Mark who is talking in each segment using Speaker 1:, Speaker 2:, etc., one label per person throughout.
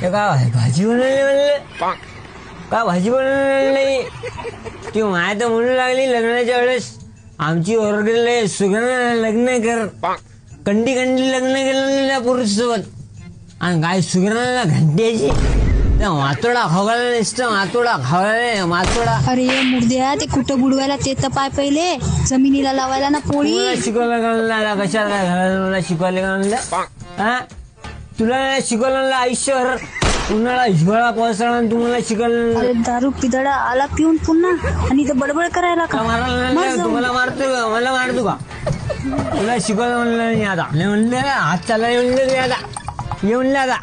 Speaker 1: हे काय भाजी बनवली म्हणलं का भाजी बनवली नाही ती माय तर म्हणू लागली लग्नाच्या वेळेस आमची ओरडले सुगंधा लग्न कर कंडी कंडी लग्न केलं त्या पुरुष सोबत आणि काय सुगंधाला घंट्याची मातोडा खावायला नसतं मातोडा खावायला मातोडा.
Speaker 2: अरे मुर्द्या ते कुठं बुडवायला ते तर पाय पहिले जमिनीला लावायला ना पोळी.
Speaker 1: शिकवलं का म्हणलं कशाला काय घालायला मला शिकवायला का म्हणलं हा तुला शिकवलं आयुष्यभर उन्हाळा हिवाळा पावसाळा तुम्हाला शिकवलं.
Speaker 2: अरे दारू पिदळा आला पिऊन पुन्हा आणि ते बडबड करायला का
Speaker 1: मारायला तुम्हाला मारतो का मला मारतो का तुला शिकवलं म्हणलं नाही आता म्हणलं हात चालायला म्हणलं आता ये म्हणलं आता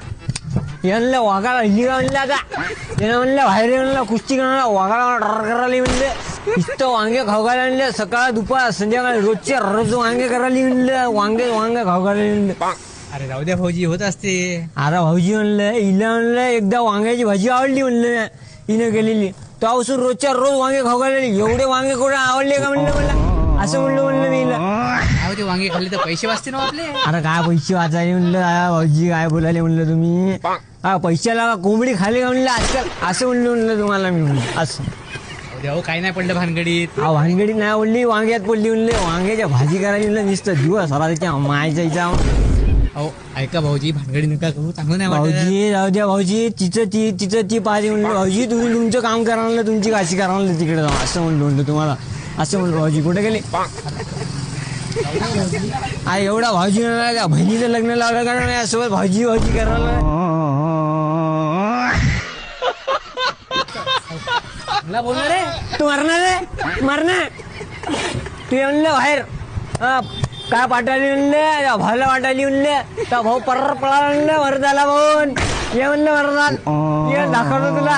Speaker 1: यांना वाघाला हिली का म्हणलं आता त्यानं म्हणलं बाहेर म्हणलं कुस्ती करणार वाघाला डर करायला म्हणलं इथं वांगे खावगायला म्हणलं सकाळ दुपार संध्याकाळी रोजच्या रोज वांगे करायला म्हणलं वांगे खावगायला म्हणलं.
Speaker 3: अरे जाऊ द्या भाऊजी होत असते.
Speaker 1: अरे भाऊजी म्हणलं हिला म्हणलं एकदा वांग्याची भाजी आवडली म्हणलं हिनं केलेली तेव्हापासून रोजच्या रोज वांगे खावगायला एवढे वांगे कुठे आवडले का म्हणलं मला असं म्हणलं मी हिला.
Speaker 3: ते वांगे खाल्ले तर पैसे वाचते ना आपले.
Speaker 1: अरे काय पैसे वाचायले म्हणलं भाऊजी काय बोलायले म्हणलं तुम्ही पैशाला कोंबडी खाली का म्हणलं आजकाल असं म्हणलं तुम्हाला मी म्हणलं असं.
Speaker 3: अहो काही नाही पडलं भानगडीत.
Speaker 1: भानगडीत नाही पडली वांग्यात पडली म्हणले वांग्याच्या भाजी करायला म्हणलं नुसतं दिवस त्याच्या मायच्या इचा.
Speaker 3: अहो ऐका भाऊजी भानगडी नका करू चांगलं नाही
Speaker 1: भाऊजी जाऊ द्या भाऊजी तिचं ती पाहिजे म्हणलं भाऊजी तुम्ही तुमचं काम करा म्हणलं तुमची काशी करा म्हणलं तिकडे जाऊ असं म्हणलं तुम्हाला असं म्हणलं भाऊजी कुठे गेले एवढा भाऊजी बहिणीचं लग्न लावलं का नाही सोबत भाऊजी करायला
Speaker 3: बोलणार रे
Speaker 1: तू मरणार तू ये म्हणलं बाहेर काय पाठाली म्हणले भाऊला वाटाली म्हणले तर भाऊ पर्र पळा म्हणलं वरदाला भाऊन ये म्हणलं वरदान ये दाखवलं तुला